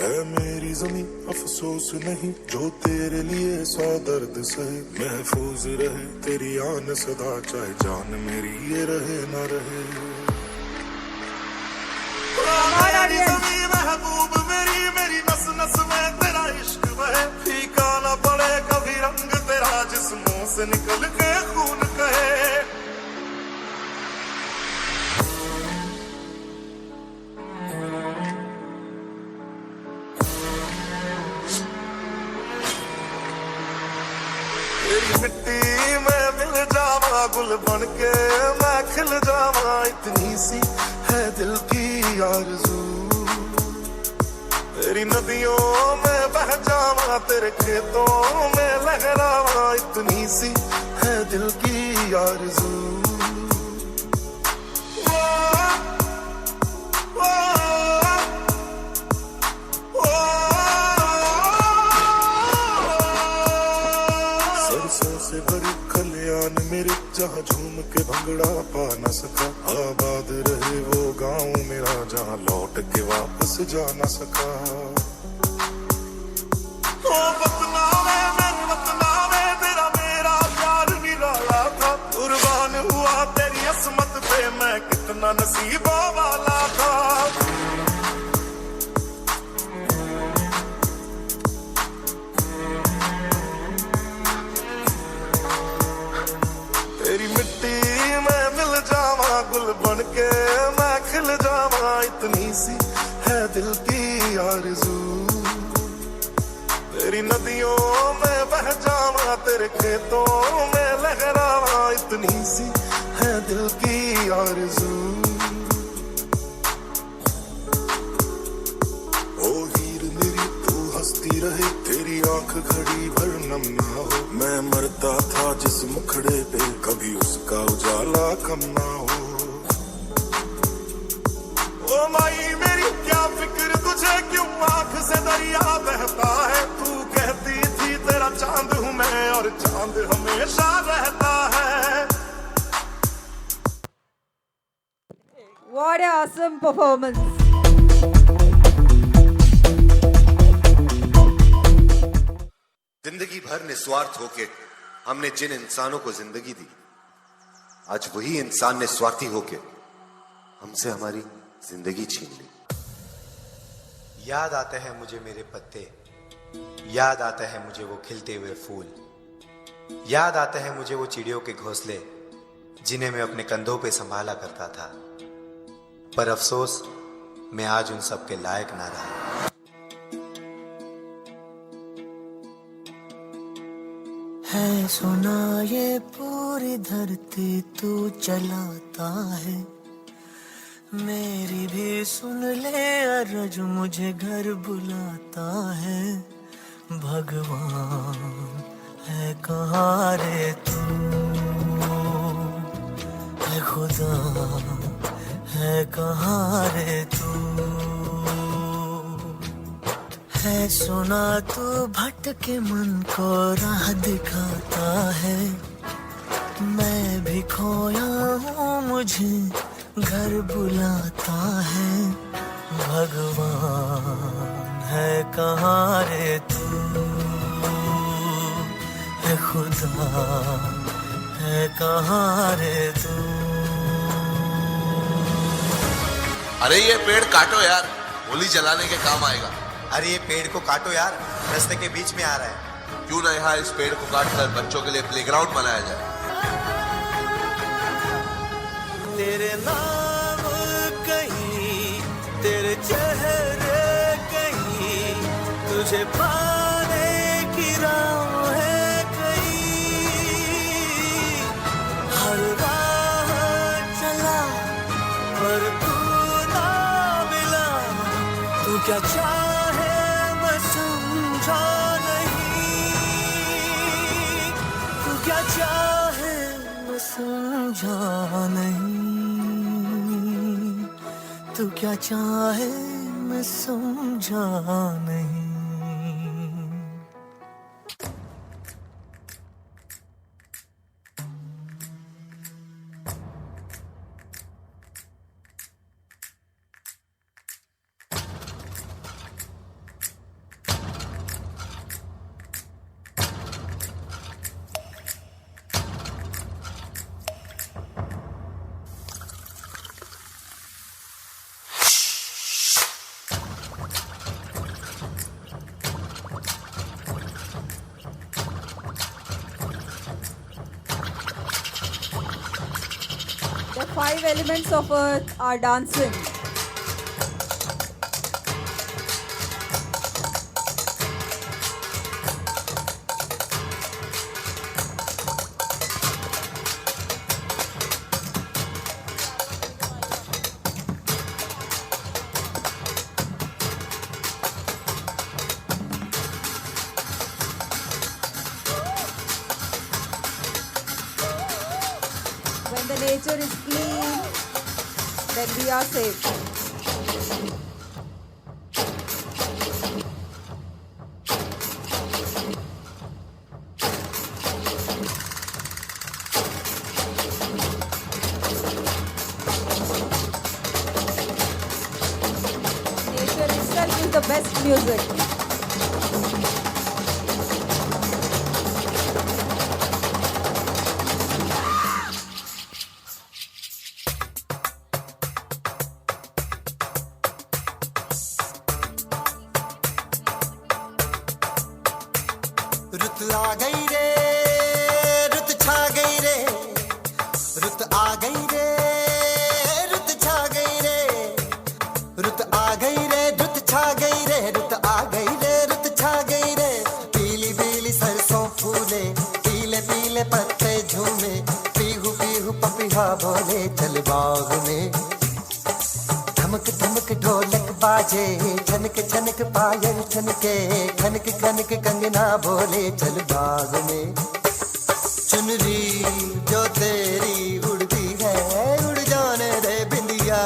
है मेरी ज़मीं अफसोस नहीं जो तेरे लिए 100 दर्द सहे, महफूज रहे तेरी आन सदा चाहे जान मेरी ये रहे ना रहे। मेरी ज़मीं महबूब मेरी, मेरी नस नस में तेरा इश्क बहे, फीका ना पड़े कभी रंग तेरा जिस्मों से निकल के खून कहे। तेरी मिट्टी में मिल जावा गुल बन के मैं खिल जावा, इतनी सी है दिल की आरज़ू। तेरी नदियों में बह जावा तेरे खेतों में लहरावा, इतनी सी है दिल की आरज़ू। सरसों से भरी खलियान मेरे जहाँ झूम के भंगड़ा पा न सका, आबाद रहे वो गांव मेरा जहाँ लौट के वापस जा न सका। ओ बतलावे मेरे बतलावे तेरा मेरा प्यार निराला था, कुर्बान हुआ तेरी असमत पे मैं कितना नसीबों वाला था। तेरी मिट्टी में मिल जावा गुल बन के मैं खिल जावा, इतनी सी है दिल की आरज़ू। तेरी नदियों में बह जावा तेरे खेतों में लहरावा, इतनी सी है दिल की आरज़ू। ओ हीर मेरी तू हंसती रहे तेरी आंख घड़ी भर नम ना हो, मैं मरता था जिस मुखड़े पे कभी उसका उजाला कम ना हो। ओ माई मेरी क्या फिक्र तुझे क्यों आंख से दरिया बहता है, तू कहती थी तेरा चांद हूँ मैं और चांद हमेशा रहता है। What an awesome performance. जिंदगी भर निस्वार्थ होके हमने जिन इंसानों को जिंदगी दी, आज वही इंसान ने स्वार्थी होके हमसे हमारी जिंदगी छीन ली। याद आते हैं मुझे मेरे पत्ते, याद आते हैं मुझे वो खिलते हुए फूल, याद आते हैं मुझे वो चिड़ियों के घोंसले जिन्हें मैं अपने कंधों पे संभाला करता था, पर अफसोस मैं आज उन सब के लायक ना रहा। है सुना ये पूरी धरती तू चलाता है, मेरी भी सुन ले अरज मुझे घर बुलाता है। भगवान है कहाँ रे तू, है खुदा है कहाँ रे तू, है सुना तू भटके मन को राह दिखाता है, मैं भी खोया हूँ मुझे घर बुलाता है। भगवान है कहाँ रे तू, है खुदा है कहाँ रे तू। अरे ये पेड़ काटो यार, होली जलाने के काम आएगा। अरे ये पेड़ को काटो यार, रास्ते के बीच में आ रहा है। क्यों ना यहाँ इस पेड़ को काटकर बच्चों के लिए प्लेग्राउंड बनाया जाए। तेरे नाम कहीं, तेरे चेहरे कहीं, तुझे पाने की राह है कहीं। हर राह चला पर तू ना मिला, तू क्या चाहे मैं समझा नहीं, तू क्या चाहे मैं समझा नहीं, तू क्या चाहे मैं समझा नहीं। 5 elements of earth are dancing. When the nature is clean, then we are safe. Nature itself is the best music. रुत आ गई रे, रुत छा गई रे, रुत आ गई रे, रुत छा गई रे, रुत आ गई रे, रुत छा गई रे, रुत आ गई रे, रुत छा गई रे। पीली पीली सरसों फूले, पीले पीले पत्ते झूमे, पीहू पीहू पपीहा बोले चल बाग में। धमक धमक ढोलक बाजे, छनक छनक पायल छनके, खनक खनक कंगना बोले चल बाग में। चुनरी जो तेरी उड़ती है, उड़ जाने दे बिंदिया,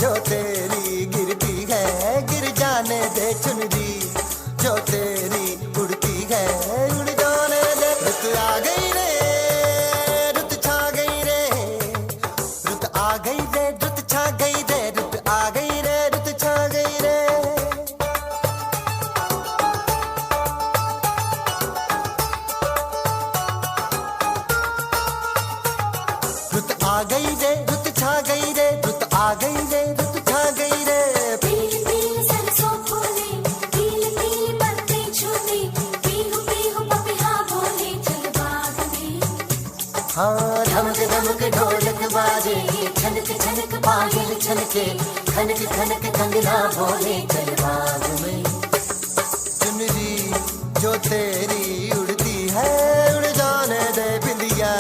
जो तेरी गिरती है, गिर जाने दे चुनरी, जो तेरी उड़ती है, उड़ जाने दे। रुत आ गई रे, रुत छा गई रे, रुत आ गई रे, रुत छा गई रे, रुत आ गई रे, रुत छा गई रे। रुत आ गई रे, रुत छा गई रे, रुत आ गई रे, रुत छा गई रे। पीली पीली सरसों फूले, पीले पीले पत्ते झूले, पीहू पीहू पपीहा बोले चल बाग में। हाँ धमक धमक ढोलक बाजे, छनक छनक पायल छनके, खनक खनक कंगना बोले चल बाग में। चुनरी जो तेरी उड़ती है, उड़ जाने दे बिंदिया,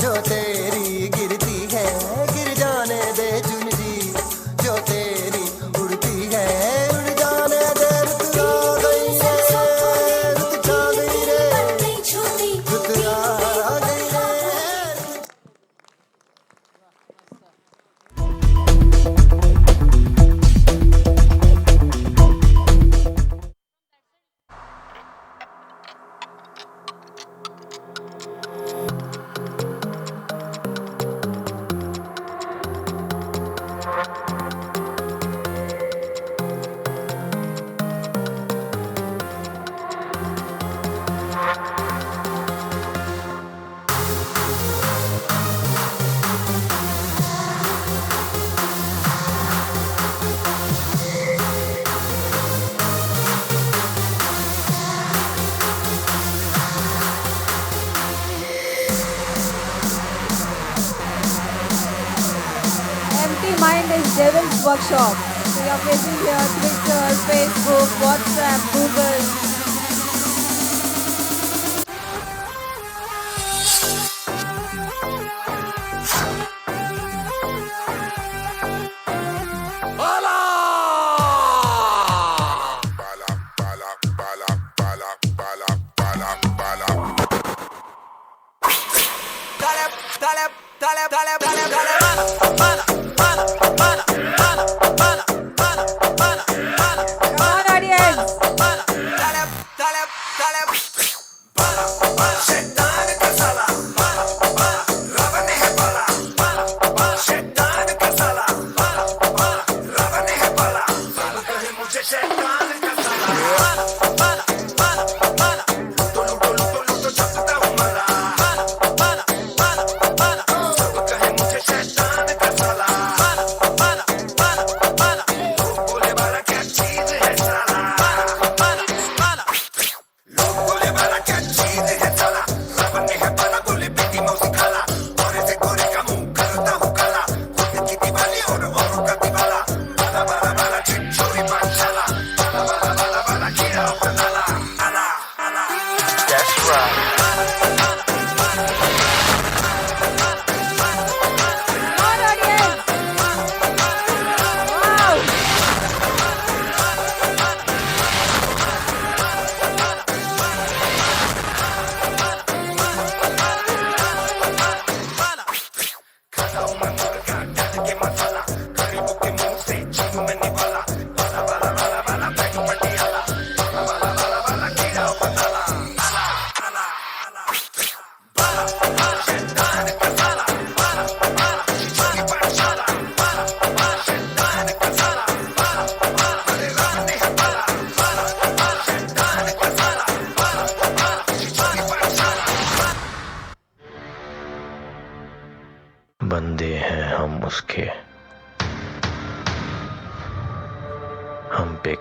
जो तेरी गिरती है, गिर जाने दे चुनरी, जो तेरी उड़ती है, उड़ जाने दे। रुत आ गई रे, रुत छा गई रे, पत्ते झूले, रुत आ गई रे। Empty mind is devil's workshop. We are facing here Twitter, Facebook, WhatsApp, Google. Come on, audience.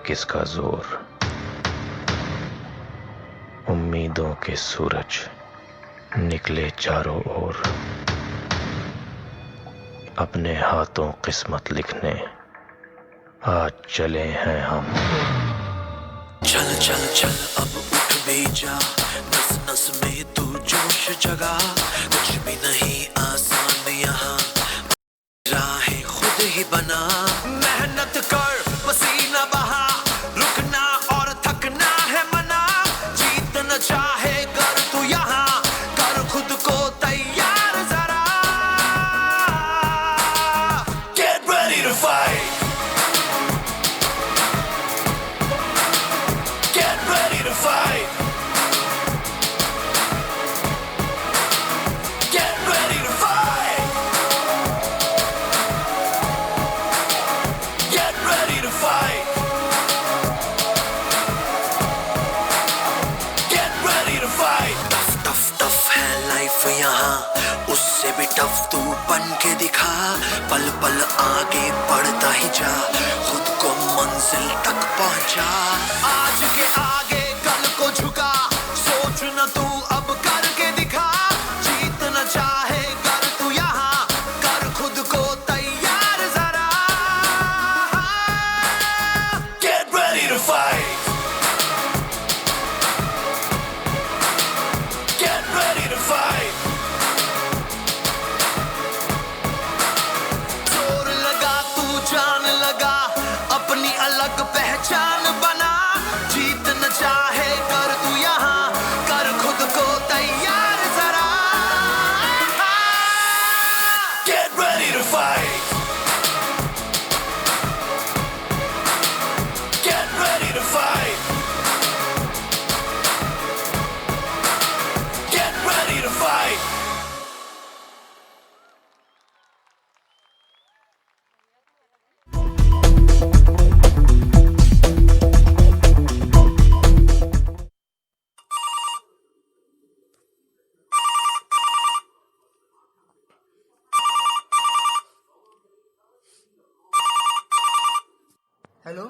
किसका जोर। उम्मीदों के सूरज निकले चारों ओर, अपने हाथों किस्मत लिखने आज चले हैं हम। चल चल चल अब उठ भी जा, नस नस में तू जोश जगा। कुछ भी नहीं आसान यहाँ, राहें खुद ही बना। मेहनत कर पसीना बहा, रुकना और थकना है मना। जीत न चाहे कर तू यहाँ, कर खुद को तैयार जरा। Get ready to fight, get ready to fight, get ready to fight, get ready to fight, get ready to fight। Tough tough tough है लाइफ यहाँ, उससे भी टफ तू बन के दिखा। पल पल आगे बढ़ता ही जा, खुद को मंजिल तक पहुंचा। आज के आगे कल को झुका, सोच न तू अब करके दिखा। जीत न चाहे कर तू यहाँ, कर खुद को तैयार जरा। Get ready to fight, get ready to fight। जोर लगा तू जान लगा, अपनी अलग पहचान बना। जीत न चाहे कर तू यहाँ, कर खुद को तैयार जरा। Get ready to fight, get ready to fight, get ready to fight। Hello,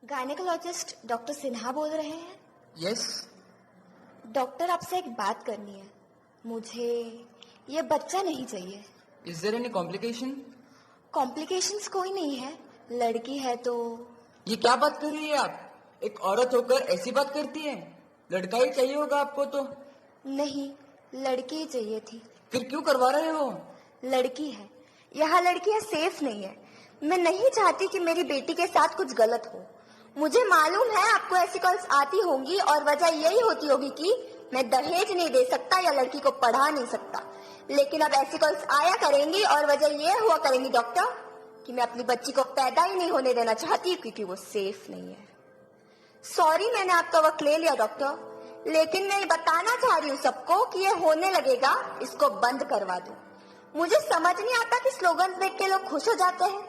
gynaecologist doctor Sinha बोल रहे हैं? यस। डॉक्टर आपसे एक बात करनी है। मुझे ये बच्चा नहीं चाहिए। Is there any complication? Complications कोई नहीं है, लड़की है तो। ये क्या बात कर रही है आप? एक औरत होकर ऐसी बात करती है? लड़का ही चाहिए होगा आपको तो। नहीं, लड़की ही चाहिए थी। फिर क्यों करवा रहे हो? लड़की है, यहाँ लड़कियाँ सेफ नहीं है। मैं नहीं चाहती कि मेरी बेटी के साथ कुछ गलत हो। मुझे मालूम है आपको ऐसी कॉल्स आती होंगी और वजह यही होती होगी कि मैं दहेज नहीं दे सकता या लड़की को पढ़ा नहीं सकता। लेकिन अब ऐसी कॉल्स आया करेंगी और वजह ये हुआ करेंगी डॉक्टर कि मैं अपनी बच्ची को पैदा ही नहीं होने देना चाहती क्योंकि वो सेफ नहीं है। सॉरी मैंने आपका वक्त ले लिया डॉक्टर, लेकिन मैं बताना चाह रही हूँ सबको कि ये होने लगेगा, इसको बंद करवा दो। मुझे समझ नहीं आता कि स्लोगन देख के लोग खुश हो जाते हैं।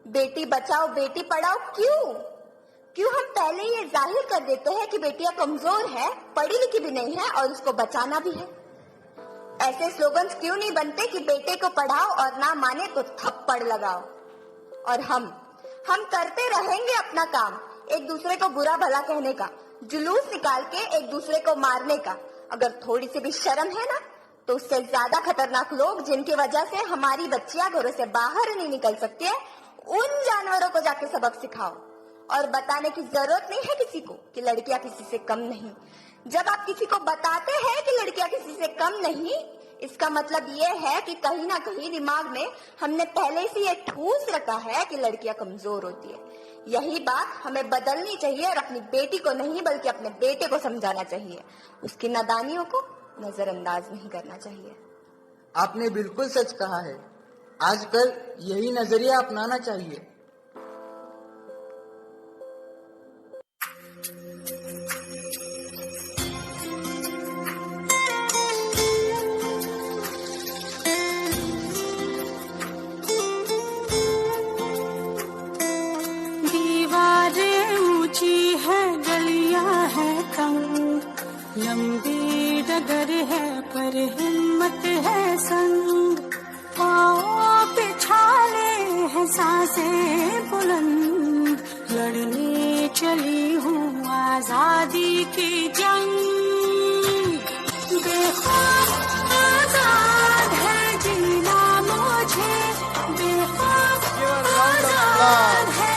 बेटी बचाओ बेटी पढ़ाओ, क्यों हम पहले ये जाहिर कर देते हैं कि बेटियां कमजोर है, पढ़ी लिखी भी नहीं है और उसको बचाना भी है। ऐसे स्लोगन्स क्यों नहीं बनते कि बेटे को पढ़ाओ और ना माने तो थप्पड़ लगाओ। और हम करते रहेंगे अपना काम, एक दूसरे को बुरा भला कहने का, जुलूस निकाल के एक दूसरे को मारने का। अगर थोड़ी सी भी शर्म है ना तो उससे ज्यादा खतरनाक लोग जिनकी वजह से हमारी बच्चियां घरों से बाहर नहीं निकल सकती है, उन जानवरों को जाके सबक सिखाओ। और बताने की जरूरत नहीं है किसी को कि लड़कियां किसी से कम नहीं। जब आप किसी को बताते हैं कि लड़कियां किसी से कम नहीं, इसका मतलब ये है कि कहीं ना कहीं दिमाग में हमने पहले से ये ठूस रखा है कि लड़कियां कमजोर होती है। यही बात हमें बदलनी चाहिए और अपनी बेटी को नहीं बल्कि अपने बेटे को समझाना चाहिए। उसकी नादानियों को नजरअंदाज नहीं करना चाहिए। आपने बिल्कुल सच कहा है। आजकल यही नजरिया अपनाना चाहिए। दीवारें ऊंची है, गलियां है तंग, लंबी डगर है पर हिम्मत है संग। पाँव पे छाले हैं सांसें बुलंद, लड़ने चली हूँ आजादी की जंग, बेखौफ आजाद है जीना मुझे, बेखौफ आजाद है